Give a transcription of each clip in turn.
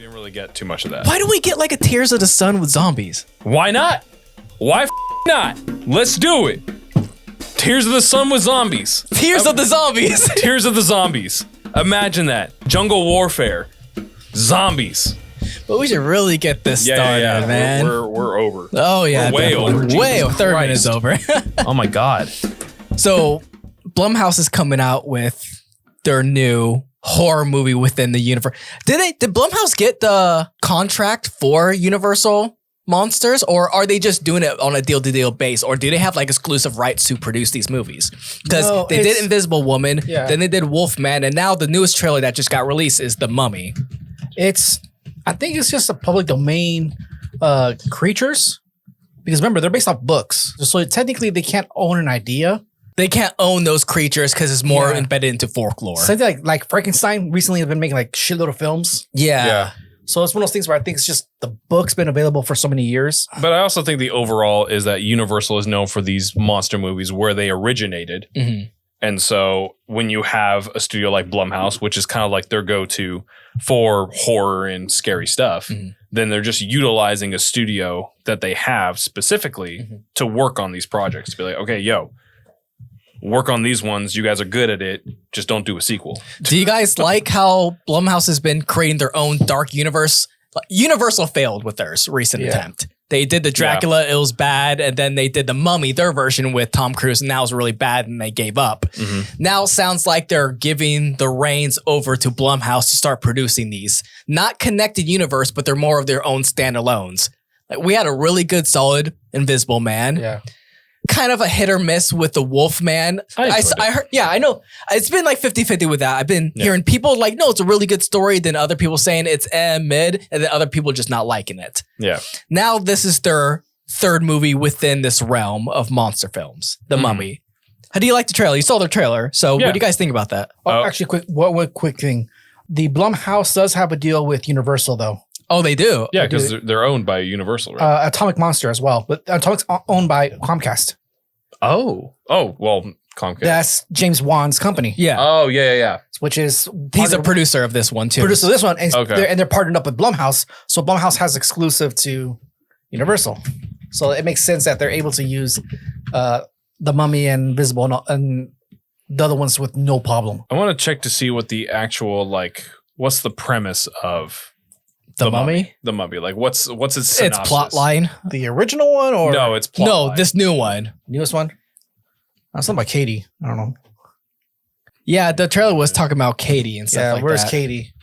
didn't really get too much of that. Why don't we get like a Tears of the Sun with zombies? Why not? Why not? Let's do it. Tears of the Sun with zombies. Tears of the Zombies. Tears of the Zombies. Imagine that. Jungle warfare. Zombies. But we should really get this started, man. We're over. Oh, yeah. We're way over. Way over. Jesus Third Christ. minute's over. Oh, my God. So, Blumhouse is coming out with their new horror movie within the universe. Did Blumhouse get the contract for Universal Monsters, or are they just doing it on a deal-to-deal base, or do they have like exclusive rights to produce these movies? Because they did Invisible Woman, then they did Wolfman, and now the newest trailer that just got released is The Mummy. I think it's just a public domain creatures, because remember, they're based off books, so technically they can't own an idea. They can't own those creatures because it's more embedded into folklore. Something like Frankenstein recently have been making like shitload of films. Yeah. So it's one of those things where I think it's just the book's been available for so many years. But I also think the overall is that Universal is known for these monster movies where they originated. Mm-hmm. And so when you have a studio like Blumhouse, which is kind of like their go-to for horror and scary stuff, then they're just utilizing a studio that they have specifically to work on these projects. To be like, okay, work on these ones. You guys are good at it. Just don't do a sequel. Do you guys like how Blumhouse has been creating their own dark universe? Universal failed with theirs recent attempt. They did the Dracula, it was bad, and then they did the Mummy, their version with Tom Cruise, and that was really bad, and they gave up. Now it sounds like they're giving the reins over to Blumhouse to start producing these. Not connected universe, but they're more of their own standalones. Like, we had a really good, solid Invisible Man. Yeah. Kind of a hit or miss with the Wolfman. I heard, I know. It's been like 50-50 with that. I've been hearing people like, no, it's a really good story. Then other people saying it's mid, and then other people just not liking it. Yeah. Now this is their third movie within this realm of monster films, The Mummy. How do you like the trailer? You saw the trailer. So what do you guys think about that? Actually, one quick thing. The Blumhouse does have a deal with Universal, though. Oh, they do? Yeah, because they're owned by Universal, right? Atomic Monster as well. But Atomic's owned by Comcast. Oh, well, Comcast. That's James Wan's company. Yeah. Oh, yeah. Which is... He's a producer of this one, too. Producer of this one. And, they're partnered up with Blumhouse. So Blumhouse has exclusive to Universal. So it makes sense that they're able to use The Mummy and Invisible and the other ones with no problem. I want to check to see what the actual, what's the premise of... The Mummy? The Mummy. Like, what's its synopsis? It's plot line. The original one or? No, it's plot line. This new one. Newest one? That's not by Katie. I don't know. Yeah, the trailer was talking about Katie and stuff like that. Where's Katie?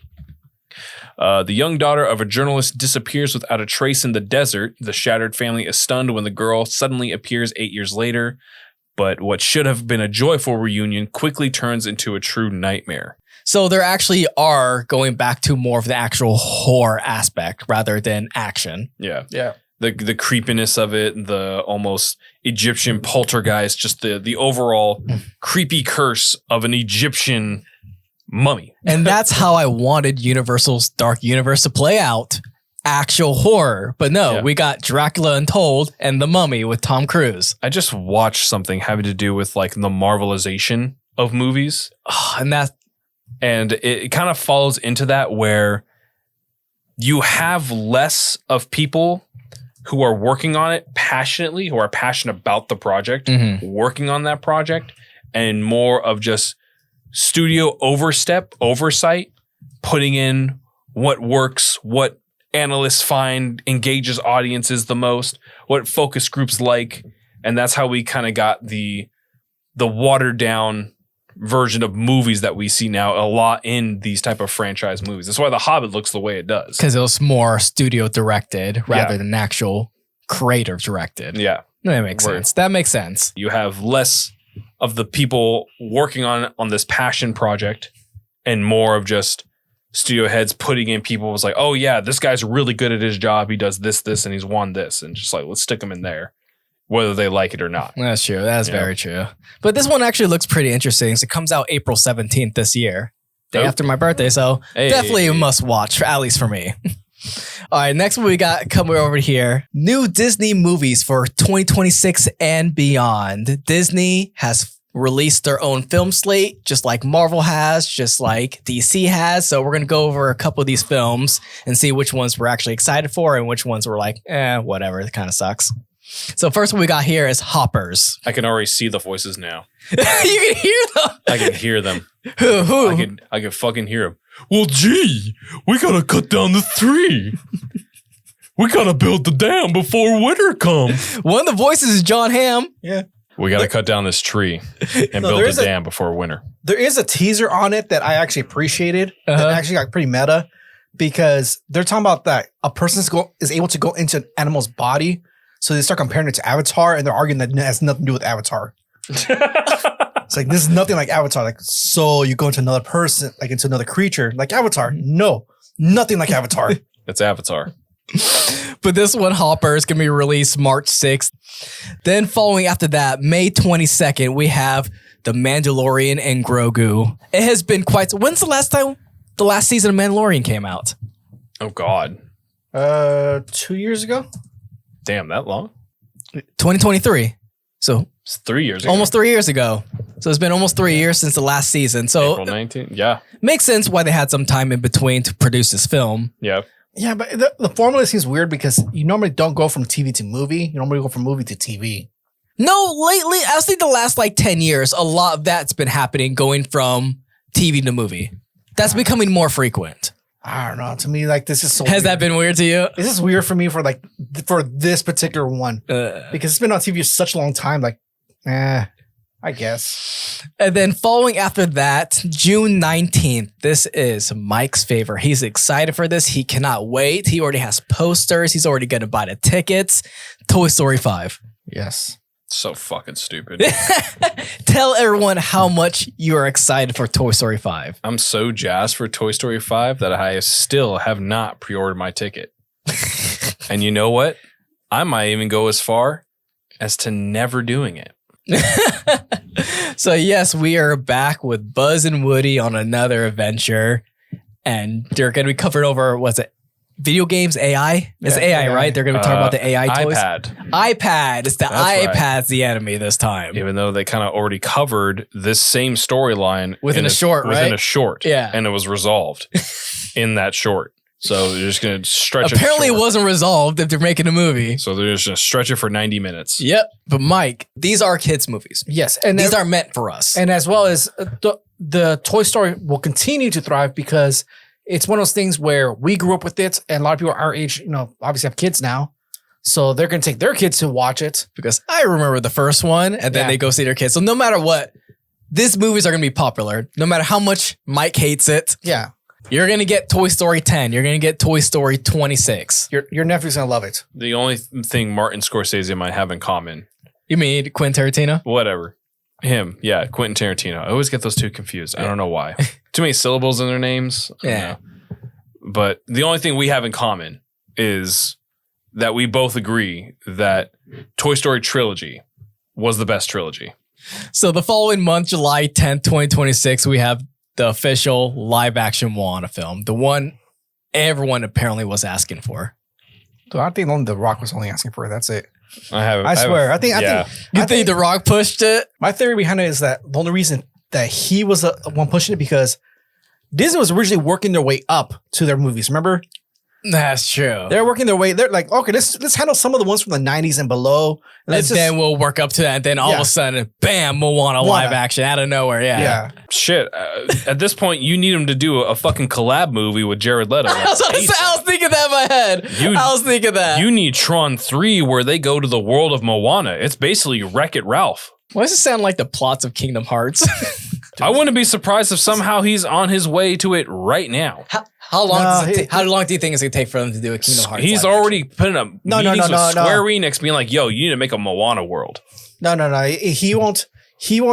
The young daughter of a journalist disappears without a trace in the desert. The shattered family is stunned when the girl suddenly appears 8 years later. But what should have been a joyful reunion quickly turns into a true nightmare. So there actually are going back to more of the actual horror aspect rather than action. Yeah. Yeah. The creepiness of it, the almost Egyptian poltergeist, just the overall creepy curse of an Egyptian mummy. And that's how I wanted Universal's Dark Universe to play out. Actual horror. But no, we got Dracula Untold and The Mummy with Tom Cruise. I just watched something having to do with the Marvelization of movies. And it kind of falls into that where you have less of people who are working on it passionately, who are passionate about the project, working on that project, and more of just studio oversight, putting in what works, what analysts find engages audiences the most, what focus groups like. And that's how we kind of got the watered down version of movies that we see now a lot in these type of franchise movies. That's why The Hobbit looks the way it does. Because it was more studio directed rather than actual creator directed. Yeah. That makes sense. That makes sense. You have less of the people working on this passion project and more of just studio heads putting in people was like, oh yeah, this guy's really good at his job. He does this, and he's won this. And just let's stick him in there, whether they like it or not. That's true. That's very true. But this one actually looks pretty interesting. So it comes out April 17th this year, day after my birthday. So definitely a must watch, at least for me. All right, next one we got coming over here. New Disney movies for 2026 and beyond. Disney has release their own film slate, just like Marvel has, just like DC has. So we're going to go over a couple of these films and see which ones we're actually excited for and which ones we're like, whatever, it kind of sucks. So first one we got here is Hoppers. I can already see the voices now. You can hear them. I can hear them. Who? I can fucking hear them. Well, gee, we gotta cut down the 3. We gotta build the dam before winter comes. One of the voices is John Hamm. Yeah. We gotta cut down this tree and build a dam before winter. There is a teaser on it that I actually appreciated. That actually got pretty meta because they're talking about that a person is able to go into an animal's body. So they start comparing it to Avatar, and they're arguing that it has nothing to do with Avatar. It's like, this is nothing like Avatar. Like, so you go into another person, like into another creature, like Avatar. No, nothing like Avatar. It's Avatar. But this one, Hopper, is going to be released March 6th. Then following after that, May 22nd, we have The Mandalorian and Grogu. It has been when's the last time the last season of Mandalorian came out? Oh, God. 2 years ago? Damn, that long? 2023. So It's 3 years ago. almost 3 years ago. So it's been almost 3 years since the last season. So April 19th. Yeah. makes sense why they had some time in between to produce this film. Yeah. Yeah, but the formula seems weird because you normally don't go from TV to movie. You normally go from movie to TV. No, lately, I think the last 10 years, a lot of that's been happening going from TV to movie. That's becoming more frequent. I don't know. To me, this is so Has weird. that been weird to you? This is weird for me for this particular one. Because it's been on TV for such a long time. I guess. And then following after that, June 19th, this is Mike's favorite. He's excited for this. He cannot wait. He already has posters. He's already going to buy the tickets. Toy Story 5. Yes. So fucking stupid. Tell everyone how much you are excited for Toy Story 5. I'm so jazzed for Toy Story 5 that I still have not pre-ordered my ticket. And you know what? I might even go as far as to never doing it. So yes, we are back with Buzz and Woody on another adventure. And they're going to be covered over, video games, AI? It's AI, right? They're going to be talking about the AI toys. iPad. It's the iPad's right. The enemy this time. Even though they kind of already covered this same storyline within a short, right? Within a short. Yeah. And it was resolved in that short. So they're just going to stretch Apparently it wasn't resolved if they're making a movie. So they're just going to stretch it for 90 minutes. Yep. But Mike, these are kids' movies. Yes. And these are meant for us. And as well as the Toy Story will continue to thrive because it's one of those things where we grew up with it, and a lot of people our age, obviously have kids now. So they're going to take their kids to watch it. Because I remember the first one, and then they go see their kids. So no matter what, these movies are going to be popular. No matter how much Mike hates it. Yeah. You're going to get Toy Story 10. You're going to get Toy Story 26. Your nephew's going to love it. The only thing Martin Scorsese might have in common. You mean Quentin Tarantino? Whatever. Him. Yeah, Quentin Tarantino. I always get those two confused. I don't know why. Too many syllables in their names. Yeah. But the only thing we have in common is that we both agree that Toy Story trilogy was the best trilogy. So the following month, July 10th, 2026, we have the official live action Moana film. The one everyone apparently was asking for. So I think only The Rock was only asking for it. That's it. I swear. I think You think The Rock pushed it? My theory behind it is that the only reason that he was the one pushing it because Disney was originally working their way up to their movies. Remember? That's true. They're working their way. They're like, okay, let's handle some of the ones from the 90s and below. And then we'll work up to that. And then all of a sudden, bam, Moana live action out of nowhere. Yeah. Shit. At this point, you need him to do a fucking collab movie with Jared Leto. I was thinking that in my head. I was thinking that. You need Tron 3 where they go to the world of Moana. It's basically Wreck-It Ralph. Why does it sound like the plots of Kingdom Hearts? I wouldn't be surprised if somehow he's on his way to it right now. How long do you think it's going to take for them to do a Kingdom Hearts? He's already putting up meetings with Square Enix being like, yo, you need to make a Moana world. No. He won't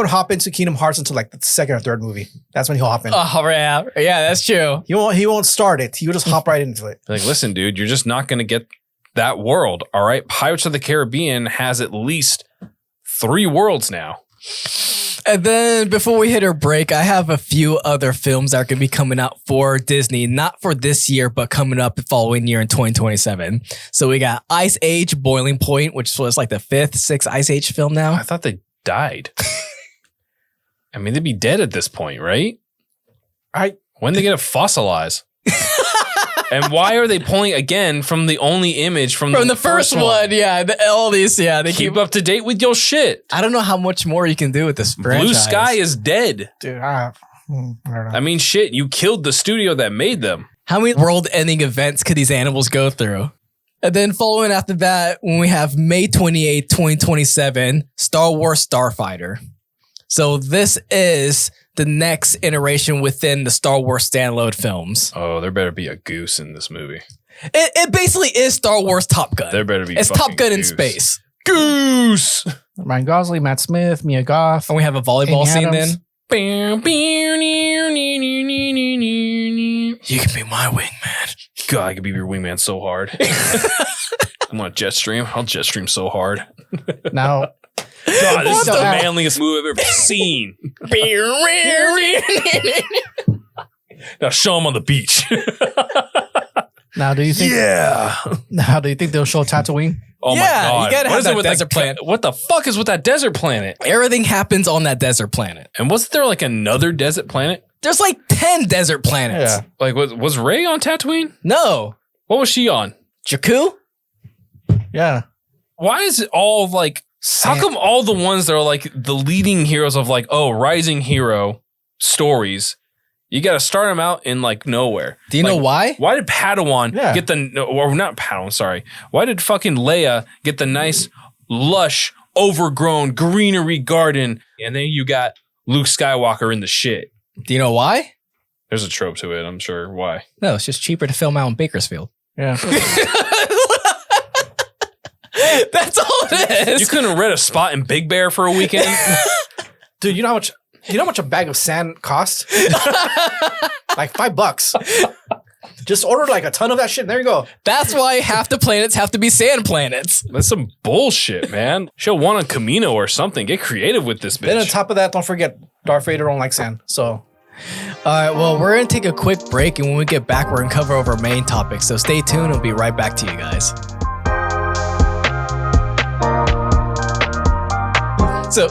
hop into Kingdom Hearts until like the second or third movie. That's when he'll hop in. Oh, yeah, that's true. He won't start it. He'll just hop right into it. Like, listen, dude, you're just not going to get that world. All right. Pirates of the Caribbean has at least 3 worlds now. And then before we hit our break, I have a few other films that are going to be coming out for Disney, not for this year, but coming up the following year in 2027. So we got Ice Age Boiling Point, which was like the 5th, 6th Ice Age film now. I thought they died. I mean, they'd be dead at this point, right? When they get to fossilize? And why are they pulling again from the only image from the first one? Yeah, all these. Yeah, they keep up to date with your shit. I don't know how much more you can do with this franchise. Blue Sky is dead, dude. I don't know. I mean, shit. You killed the studio that made them. How many world-ending events could these animals go through? And then following after that, when we have May 28, 2027, Star Wars Starfighter. So this is the next iteration within the Star Wars standalone films. Oh, there better be a goose in this movie. It basically is Star Wars Top Gun. There better be. It's Top Gun goose. in space. Goose. Ryan Gosling, Matt Smith, Mia Goth. And we have a volleyball scene then. You can be my wingman. God, I could be your wingman so hard. I'm on jet stream. I'll jet stream so hard. Now, God, this is the manliest move I've ever seen. Now show them on the beach. Now, do you think? Yeah. Now, do you think they'll show Tatooine? Oh my God! You gotta have that desert planet. What the fuck is with that desert planet? Everything happens on that desert planet. And wasn't there like another desert planet? There's like 10 desert planets. Yeah. Like was Rey on Tatooine? No. What was she on? Jakku? Yeah. Why is it all like? How come all the ones that are like the leading heroes of like rising hero stories? You got to start them out in like nowhere. Do you know why? Why did Padawan get or not Padawan, sorry. Why did fucking Leia get the nice, lush, overgrown greenery garden? And then you got Luke Skywalker in the shit. Do you know why? There's a trope to it, I'm sure. Why? No, it's just cheaper to film out in Bakersfield. Yeah. That's all it is. You couldn't rent a spot in Big Bear for a weekend? Dude, you know how much? You know how much a bag of sand costs? Like $5. Just order like a ton of that shit and there you go. That's why half the planets have to be sand planets. That's some bullshit, man. Show one on Camino or something. Get creative with this bitch. Then on top of that, don't forget Darth Vader don't like sand. So, all right, well, we're going to take a quick break, and when we get back, we're going to cover over our main topic. So stay tuned. We'll be right back to you guys. So,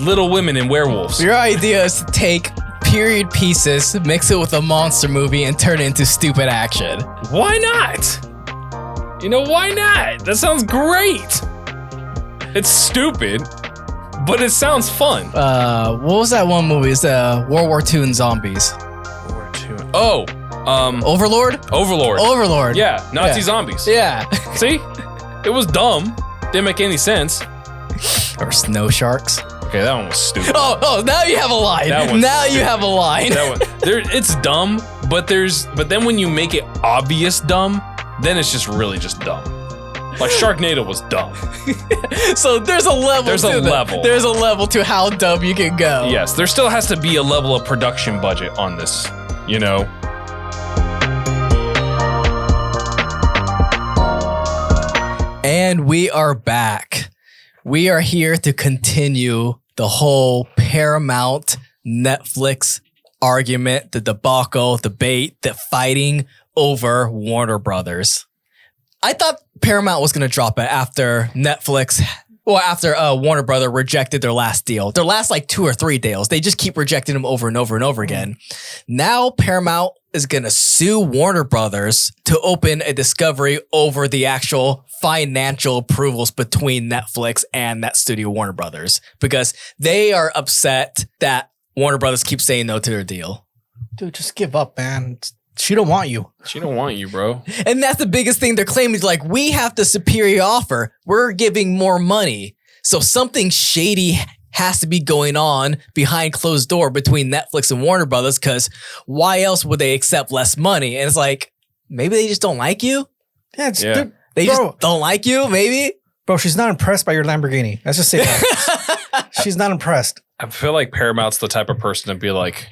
Little Women and Werewolves. your idea is to take period pieces, mix it with a monster movie, and turn it into stupid action. Why not? You know, why not? That sounds great. It's stupid, but it sounds fun. What was that one movie? It's World War II and zombies. Oh, Overlord? Overlord. Yeah, Nazi Yeah. zombies. Yeah. See? It was dumb. Didn't make any sense. Or snow sharks. Okay, that one was stupid. Oh, now you have a line. That one's Now you stupid. have a line. That one, it's dumb, but then when you make it obvious dumb, then it's just really just dumb. Like Sharknado was dumb. So there's a level. There's a level. There's a level to how dumb you can go. Yes, there still has to be a level of production budget on this, you know? And we are back. We are here to continue the whole Paramount Netflix argument, the debacle, debate, the fighting over Warner Brothers. I thought Paramount was going to drop it after Netflix, after Warner Brothers rejected their last deal. Their last like 2 or 3 deals. They just keep rejecting them over and over and over again. Now Paramount is going to sue Warner Brothers to open a discovery over the actual financial approvals between Netflix and that studio Warner Brothers, because they are upset that Warner Brothers keeps saying no to their deal. dude, just give up, man. She don't want you. She don't want you, bro. And that's the biggest thing they're claiming is like, we have the superior offer. We're giving more money. So something shady has to be going on behind closed door between Netflix and Warner Brothers, because why else would they accept less money? And it's like, maybe they just don't like you. Yeah, Yeah. They Bro. just don't like you, maybe. Bro, she's not impressed by your Lamborghini. Let's just say that. She's not impressed. I feel like Paramount's the type of person to be like,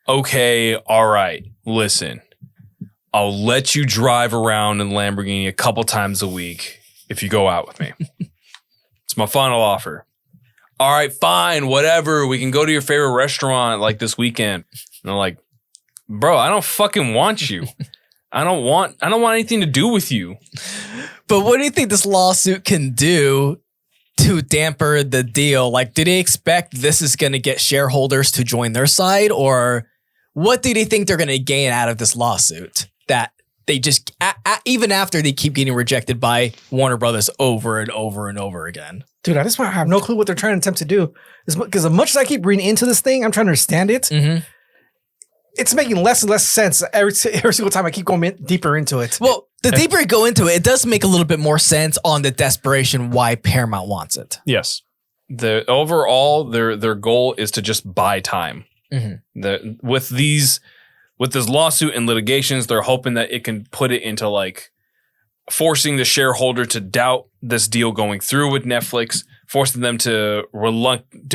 okay, all right, listen, I'll let you drive around in Lamborghini a couple times a week if you go out with me. It's my final offer. All right, fine, whatever. We can go to your favorite restaurant like this weekend. And I'm like, bro, I don't fucking want you. I don't want anything to do with you. But what do you think this lawsuit can do to damper the deal? Like, do they expect this is going to get shareholders to join their side, or what do they think they're going to gain out of this lawsuit? That they just, even after they keep getting rejected by Warner Brothers over and over and over again. Dude, I just have no clue what they're trying to attempt to do. Because as much as I keep reading into this thing, I'm trying to understand it. Mm-hmm. It's making less and less sense every single time I keep going deeper into it. Well, the deeper you go into it, it does make a little bit more sense on the desperation why Paramount wants it. Yes. Overall, their goal is to just buy time. Mm-hmm. With this lawsuit and litigations, they're hoping that it can put it into like forcing the shareholder to doubt this deal going through with Netflix, forcing them to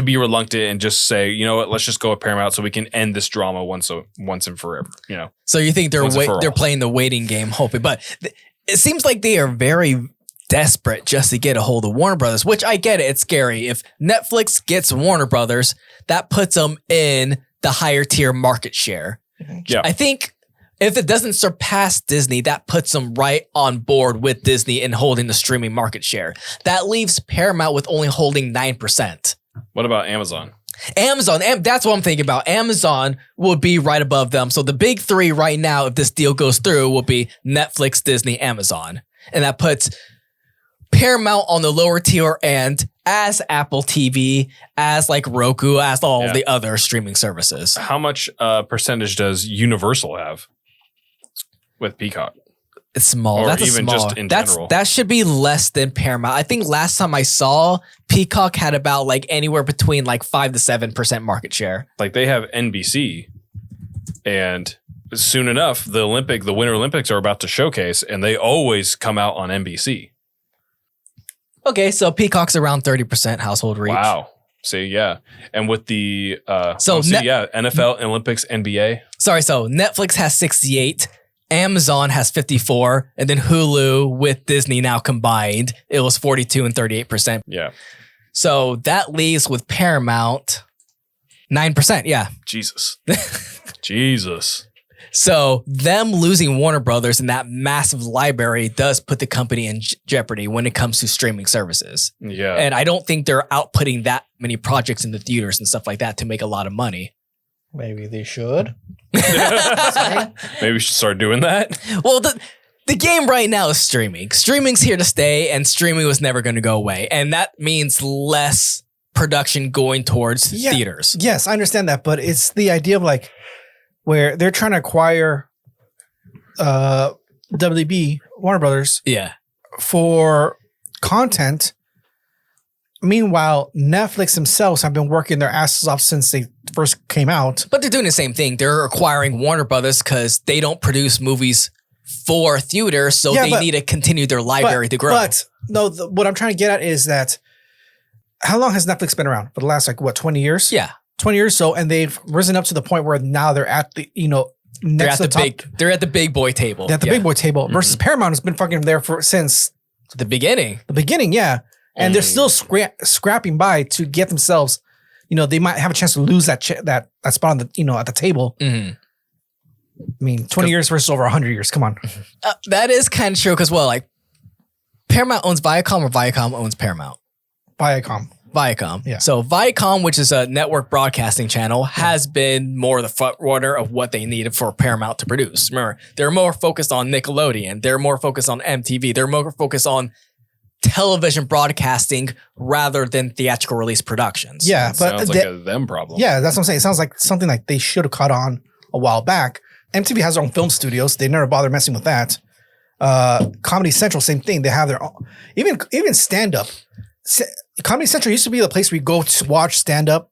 be reluctant and just say, you know what, let's just go with Paramount so we can end this drama once and forever. You know. So you think they're playing the waiting game, hoping, but it seems like they are very desperate just to get a hold of Warner Brothers, which I get it. It's scary. If Netflix gets Warner Brothers, that puts them in the higher tier market share. Yeah. I think if it doesn't surpass Disney, that puts them right on board with Disney in holding the streaming market share. That leaves Paramount with only holding 9%. What about Amazon? Amazon, that's what I'm thinking about. Amazon will be right above them. So the big three right now, if this deal goes through, will be Netflix, Disney, Amazon. And that puts Paramount on the lower tier end as Apple TV, as like Roku, as all the other streaming services. How much percentage does Universal have with Peacock? It's small. Or that's even small. just in general. That should be less than Paramount. I think last time I saw, Peacock had about like anywhere between like 5 to 7% market share. Like they have NBC, and soon enough, the Winter Olympics are about to showcase, and they always come out on NBC. Okay, so Peacock's around 30% household reach. Wow. See, yeah. And with the NFL, Olympics, NBA. Sorry, so Netflix has 68, Amazon has 54, and then Hulu with Disney now combined, it was 42 and 38%. Yeah. So that leaves with Paramount 9%, yeah. Jesus. Jesus. So them losing Warner Brothers and that massive library does put the company in jeopardy when it comes to streaming services. Yeah. And I don't think they're outputting that many projects in the theaters and stuff like that to make a lot of money. Maybe they should. Maybe we should start doing that. Well, the game right now is streaming. Streaming's here to stay, and streaming was never going to go away. And that means less production going towards theaters. Yes, I understand that. But it's the idea of like, where they're trying to acquire WB, Warner Brothers, for content. Meanwhile, Netflix themselves have been working their asses off since they first came out. But they're doing the same thing. They're acquiring Warner Brothers because they don't produce movies for theaters, so they need to continue their library to grow. But no, what I'm trying to get at is that how long has Netflix been around? For the last 20 years? Yeah. 20 years so, and they've risen up to the point where now they're at the, next to the top. They're at the big boy table. They're at the big boy table versus Paramount has been fucking there since the beginning. The beginning, yeah. And they're still scrapping by to get themselves, they might have a chance to lose that spot on the, at the table. Mm-hmm. I mean, 20 years versus over 100 years. Come on. That is kind of true because, Paramount owns Viacom or Viacom owns Paramount? Viacom. Yeah. So Viacom, which is a network broadcasting channel, has been more the front runner of what they needed for Paramount to produce. Remember, they're more focused on Nickelodeon. They're more focused on MTV. They're more focused on television broadcasting rather than theatrical release productions. Yeah, but sounds like a them problem. Yeah, that's what I'm saying. It sounds like something like they should have caught on a while back. MTV has their own film studios. They never bother messing with that. Comedy Central, same thing. They have their own, even stand up. Comedy Central used to be the place where you go to watch stand up,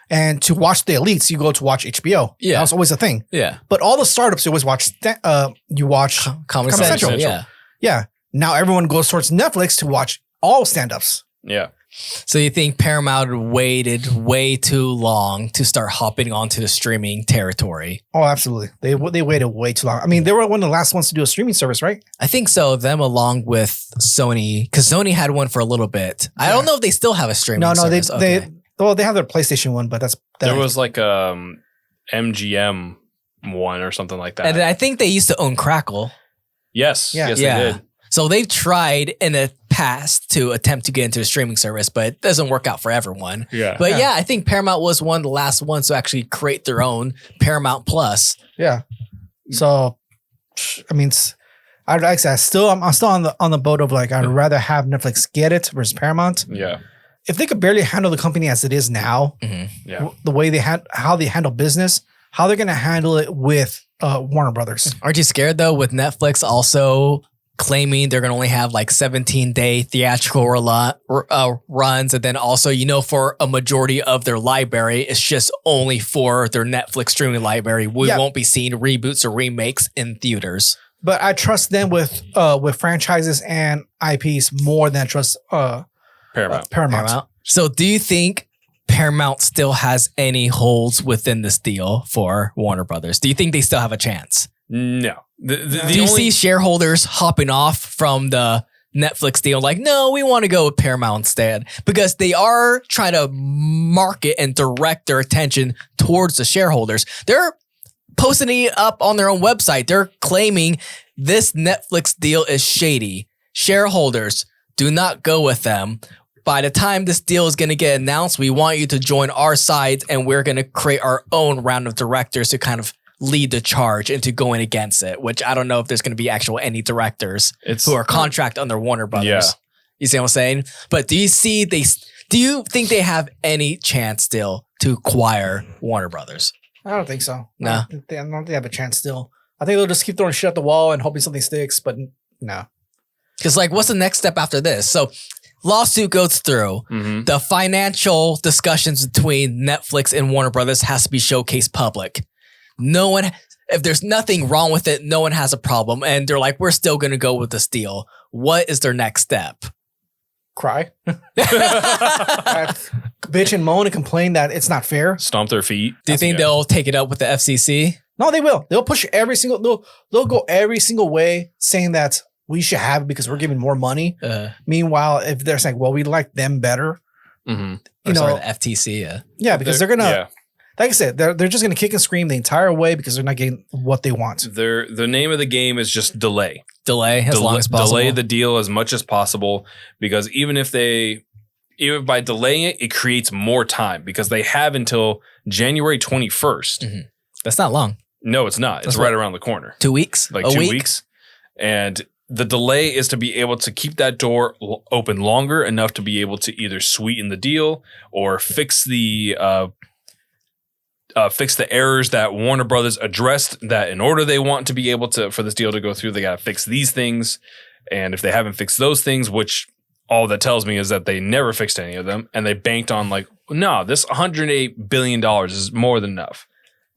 and to watch the elites, you go to watch HBO. Yeah, that was always a thing. Yeah, but all the startups you always watch. You watch Comedy Central. Yeah. Now everyone goes towards Netflix to watch all stand-ups. Yeah. So you think Paramount waited way too long to start hopping onto the streaming territory? Oh, absolutely. They waited way too long. I mean, they were one of the last ones to do a streaming service, right? I think so. Them along with Sony, because Sony had one for a one. I don't know if they still have a streaming service. They have their PlayStation one, but there was like MGM one or something like that. And then I think they used to own Crackle. Yes. Yes, they did. So they've tried in the past to attempt to get into the streaming service, but it doesn't work out for everyone. Yeah. But yeah, I think Paramount was one of the last ones to actually create their own Paramount Plus. Yeah. So, I mean, I'm still on the boat of like, I'd rather have Netflix get it versus Paramount. Yeah. If they could barely handle the company as it is now, the way how they handle business, how they're going to handle it with Warner Brothers. Aren't you scared though with Netflix also claiming they're going to only have like 17-day theatrical runs, and then also, for a majority of their library, it's just only for their Netflix streaming library. We won't be seeing reboots or remakes in theaters. But I trust them with franchises and IPs more than I trust Paramount. So do you think Paramount still has any holds within this deal for Warner Brothers? Do you think they still have a chance? No. Do you see shareholders hopping off from the Netflix deal like, no, we want to go with Paramount instead? Because they are trying to market and direct their attention towards the shareholders. They're posting it up on their own website. They're claiming this Netflix deal is shady. Shareholders, do not go with them. By the time this deal is going to get announced, we want you to join our side, and we're going to create our own round of directors to kind of lead the charge into going against it, which I don't know if there's going to be any directors who are contract under Warner Brothers. Yeah. You see what I'm saying? But do you think they have any chance still to acquire Warner Brothers? I don't think so. No. I don't think they have a chance still. I think they'll just keep throwing shit at the wall and hoping something sticks, but no. Because what's the next step after this? So lawsuit goes through. Mm-hmm. The financial discussions between Netflix and Warner Brothers has to be showcased public. If there's nothing wrong with it, no one has a problem. And they're like, we're still going to go with this deal. What is their next step? Cry. Bitch and moan and complain that it's not fair. Stomp their feet. Do you think they'll take it up with the FCC? No, they will. They'll push they'll go every single way saying that we should have it because we're giving more money. Meanwhile, if they're saying, well, we like them better. Mm-hmm. The FTC. Yeah, because they're going to, like I said, they're just going to kick and scream the entire way because they're not getting what they want. The name of the game is just delay. Delay as long as possible. Delay the deal as much as possible, because even by delaying it, it creates more time because they have until January 21st. Mm-hmm. That's not long. No, it's not. It's right around the corner. 2 weeks? Like 2 weeks. And the delay is to be able to keep that door open longer enough to be able to either sweeten the deal or fix the errors that Warner Brothers addressed, that in order they want to be able to, for this deal to go through, they got to fix these things. And if they haven't fixed those things, which all that tells me is that they never fixed any of them, and they banked on no, this $108 billion is more than enough.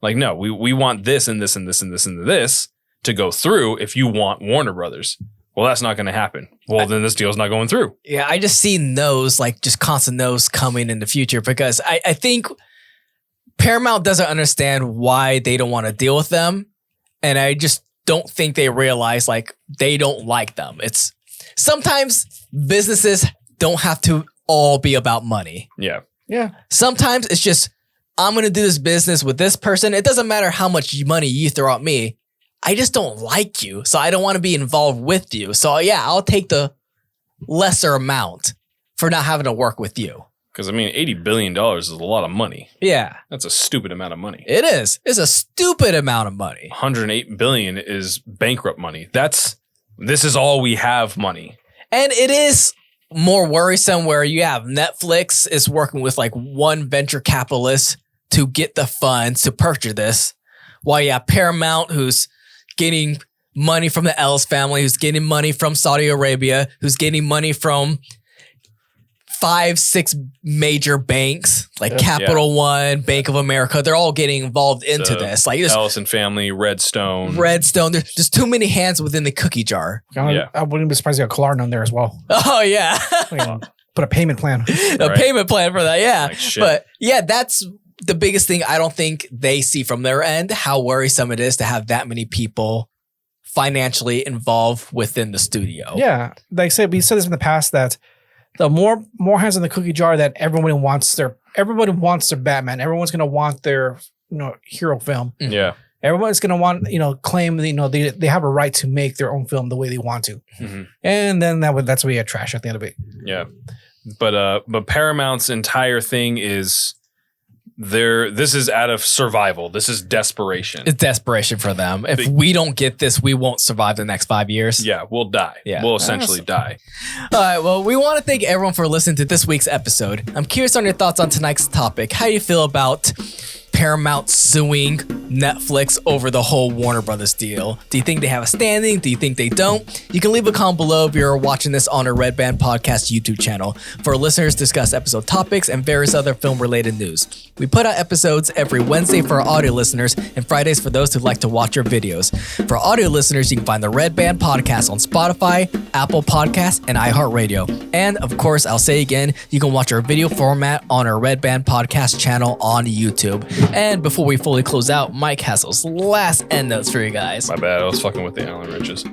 No, we want this and this and this and this and this to go through if you want Warner Brothers. Well, that's not going to happen. Well, then this deal's not going through. Yeah, I just see no's, just constant no's coming in the future, because I think Paramount doesn't understand why they don't want to deal with them. And I just don't think they realize they don't like them. It's sometimes businesses don't have to all be about money. Yeah. Yeah. Sometimes it's just, I'm going to do this business with this person. It doesn't matter how much money you throw at me. I just don't like you. So I don't want to be involved with you. So yeah, I'll take the lesser amount for not having to work with you. Because $80 billion is a lot of money. Yeah. That's a stupid amount of money. It is. It's a stupid amount of money. $108 billion is bankrupt money. This is all we have money. And it is more worrisome where you have Netflix is working with one venture capitalist to get the funds to purchase this, while you have Paramount, who's getting money from the Ellis family, who's getting money from Saudi Arabia, who's getting money from 5-6 major banks Capital One, Bank of America. They're all getting involved into this. Ellison family, Redstone. There's too many hands within the cookie jar. I wouldn't be surprised you got Klarna on there as well. Oh yeah, put a payment plan. Payment plan for that. Yeah, but yeah, that's the biggest thing I don't think they see from their end. How worrisome it is to have that many people financially involved within the studio. Yeah, like I said, we said this in the past that the more hands in the cookie jar that everybody wants their Batman. Everyone's going to want their hero film. Yeah. Everyone's going to want, claim, they have a right to make their own film the way they want to. Mm-hmm. And then that's where you get trash at the end of it. Yeah. But Paramount's entire thing is this is out of survival. This is desperation. It's desperation for them. If we don't get this, we won't survive the next 5 years. Yeah, we'll die. Yeah. We'll essentially die. All right. Well, we want to thank everyone for listening to this week's episode. I'm curious on your thoughts on tonight's topic. How do you feel about Paramount suing Netflix over the whole Warner Brothers deal? Do you think they have a standing? Do you think they don't? You can leave a comment below if you're watching this on our Red Band Podcast YouTube channel. For our listeners, discuss episode topics and various other film-related news. We put out episodes every Wednesday for our audio listeners and Fridays for those who like to watch our videos. For audio listeners, you can find the Red Band Podcast on Spotify, Apple Podcasts, and Iheartradio. And of course, I'll say again, you can watch our video format on our Red Band Podcast channel on YouTube. And before we fully close out, Mike has those last end notes for you guys. My bad. I was fucking with the Allen Riches. My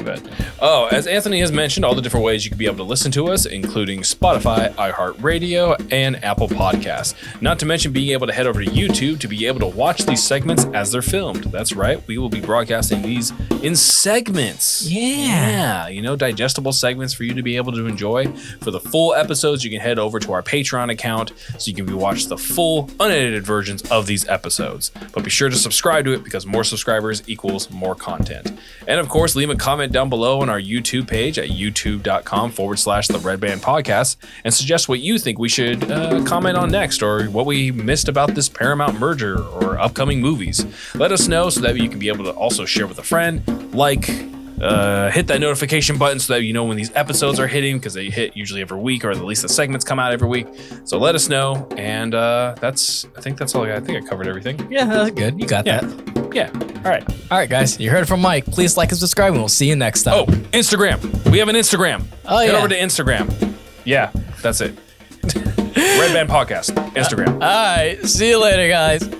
bad. Oh, as Anthony has mentioned, all the different ways you can be able to listen to us, including Spotify, Iheartradio, and Apple Podcasts. Not to mention being able to head over to YouTube to be able to watch these segments as they're filmed. That's right. We will be broadcasting these in segments. Yeah. Digestible segments for you to be able to enjoy. For the full episodes, you can head over to our Patreon account so you can watch the full unedited versions of these episodes. But be sure to subscribe to it because more subscribers equals more content. And of course, leave a comment down below on our YouTube page at youtube.com/The Red Band Podcast and suggest what you think we should comment on next or what we missed about this Paramount merger or upcoming movies. Let us know so that you can be able to also share with a friend, hit that notification button so that you know when these episodes are hitting, because they hit usually every week, or at least the segments come out every week. So let us know. And I think that's all I got. I think I covered everything. Yeah, that's good. You got that. Yeah. All right, guys. You heard it from Mike. Please like and subscribe, and we'll see you next time. Oh, Instagram. We have an Instagram. Head over to Instagram. Yeah, that's it. Red Band Podcast. Instagram. All right. See you later, guys.